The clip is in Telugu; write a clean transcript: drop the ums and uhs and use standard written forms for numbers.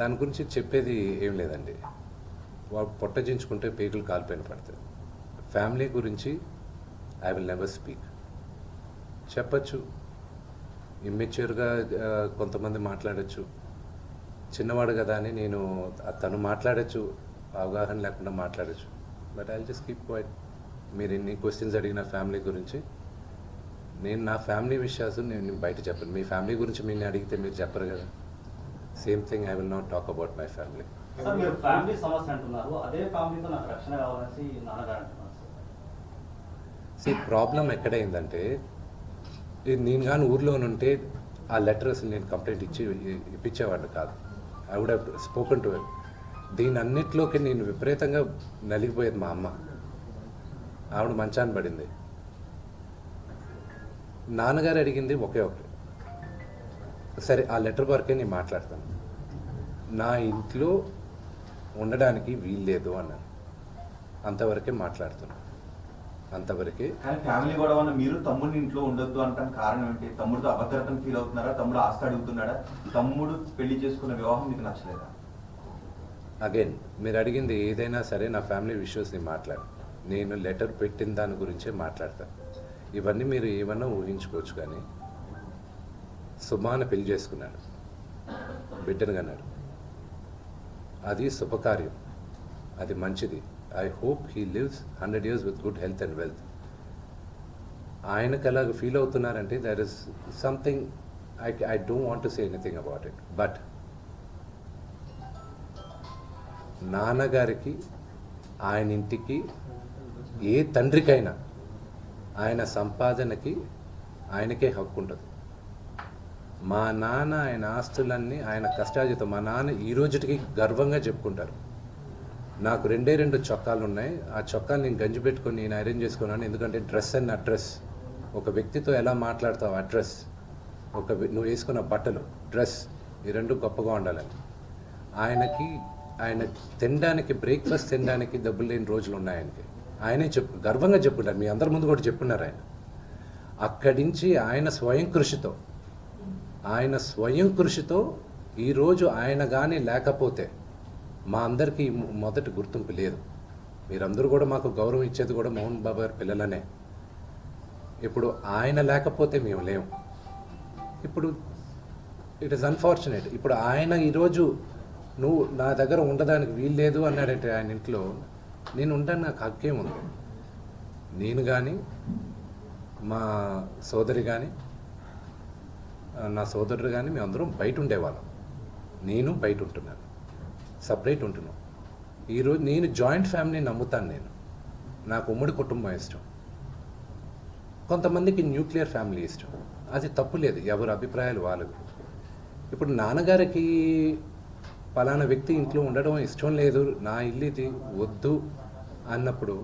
దాని గురించి చెప్పేది ఏం లేదండి. వాడు పొట్టజించుకుంటే పేగులు కాలిపోయిన పడతాయి. ఫ్యామిలీ గురించి ఐ విల్ నెవర్ స్పీక్. చెప్పచ్చు, ఇమ్మెచ్యూర్గా కొంతమంది మాట్లాడచ్చు, చిన్నవాడు కదా అని నేను తను మాట్లాడచ్చు, అవగాహన లేకుండా మాట్లాడచ్చు. But I just keep quiet. మీరు ఇన్ని క్వశ్చన్స్ అడిగిన ఫ్యామిలీ గురించి, నేను నా ఫ్యామిలీ విషయాలు నేను బయట చెప్పను. మీ ఫ్యామిలీ గురించి మీరు అడిగితే మీరు చెప్పరు కదా. Same thing I will not talk about my family. Sir, మీరు ఫ్యామిలీ సమస్య అంటున్నారు, అదే ఫ్యామిలీతో నాకు రక్షణ కావాలని నాన్నగారు అంటున్నారు. ప్రాబ్లం ఎక్కడైందంటే, నేను కానీ ఊర్లో ఉంటే ఆ లెటర్ అసలు నేను కంప్లైంట్ ఇప్పించేవాడిని కాదు. I would have spoken to it. దీని అన్నిట్లోకి నేను విపరీతంగా నలిగిపోయేది. మా అమ్మ, ఆవిడ మంచాన్ని పడింది. నాన్నగారు అడిగింది ఒకే ఒకటి, సరే ఆ లెటర్ వరకే నేను మాట్లాడతాను, నా ఇంట్లో ఉండడానికి వీల్లేదు అన్నాను. అంతవరకే మాట్లాడుతున్నాను, అంతవరకే. ఫ్యామిలీ గొడవ మీరు తమ్ముడిని ఇంట్లో ఉండొద్దు అంటానికి కారణం ఏంటి? తమ్ముడితో అభద్రతను ఫీల్ అవుతున్నారా? తమ్ముడు ఆస్తి అడుగుతున్నాడా? తమ్ముడు పెళ్లి చేసుకున్న వివాహం మీకు నచ్చలేదా? అగైన్ మీరు అడిగింది ఏదైనా సరే నా ఫ్యామిలీ విషయస్ నేను మాట్లాడు. నేను లెటర్ పెట్టిన దాని గురించే మాట్లాడతాను. ఇవన్నీ మీరు ఏమన్నా ఊహించుకోవచ్చు. కానీ సుమాన పెళ్లి చేసుకున్నాడు, బిడ్డను కన్నాడు. అది శుభకార్యం, అది మంచిది. I hope he lives 100 years with good health and wealth. ఆయనకు అలాగ ఫీల్ అవుతున్నారంటే there is something I don't want to say anything about it. But నాన్నగారికి, ఆయన ఇంటికి, ఏ తండ్రికైనా ఆయన సంపాదనకి ఆయనకే హక్కు ఉంటుంది. మా నాన్న ఆయన ఆస్తులన్నీ ఆయన కష్టార్జితం. మా నాన్న ఈ రోజుకి గర్వంగా చెప్పుకుంటారు, నాకు 2 చొక్కాలు ఉన్నాయి, ఆ చొక్కాలు నేను గంజి పెట్టుకొని నేను ఐరన్ చేసుకున్నాను. ఎందుకంటే డ్రెస్ అండ్ అడ్రస్, ఒక వ్యక్తితో ఎలా మాట్లాడతావు అడ్రస్, నువ్వు వేసుకున్న బట్టలు, డ్రెస్, ఈ రెండు గొప్పగా ఉండాలని. ఆయన తినడానికి, బ్రేక్ఫాస్ట్ తినడానికి డబ్బులు లేని రోజులు ఉన్నాయి ఆయనకి. ఆయనే గర్వంగా చెప్పుకుంటారు, మీ అందరి ముందు కూడా చెప్పున్నారు. ఆయన అక్కడి నుంచి ఆయన స్వయం కృషితో ఈరోజు ఆయన కానీ లేకపోతే మా అందరికీ మొదటి గుర్తింపు లేదు. మీరందరూ కూడా మాకు గౌరవం ఇచ్చేది కూడా మోహన్ బాబు గారి పిల్లలనే. ఇప్పుడు ఆయన లేకపోతే మేము లేము. ఇప్పుడు ఇట్ ఈస్ అన్ఫార్చునేట్. ఇప్పుడు ఆయన ఈరోజు నువ్వు నా దగ్గర ఉండడానికి వీల్లేదు అన్నాడంటే ఆయన ఇంట్లో, నేను ఉంటాను, నాకు హక్కేం ఉంది. నేను కానీ, మా సోదరి కానీ, నా సోదరుడు కానీ, మేమందరం బయట ఉండేవాళ్ళం. నేను బయట ఉంటున్నాను, సపరేట్ ఉంటున్నాను. ఈరోజు నేను జాయింట్ ఫ్యామిలీని నమ్ముతాను. నాకు ఉమ్మడి కుటుంబం ఇష్టం. కొంతమందికి న్యూక్లియర్ ఫ్యామిలీ ఇష్టం, అది తప్పు లేదు, ఎవరి అభిప్రాయాలు వాళ్ళవి. ఇప్పుడు నాన్నగారికి పలానా వ్యక్తి ఇంట్లో ఉండడం ఇష్టం లేదు, నా ఇల్లు ఇది వద్దు అన్నప్పుడు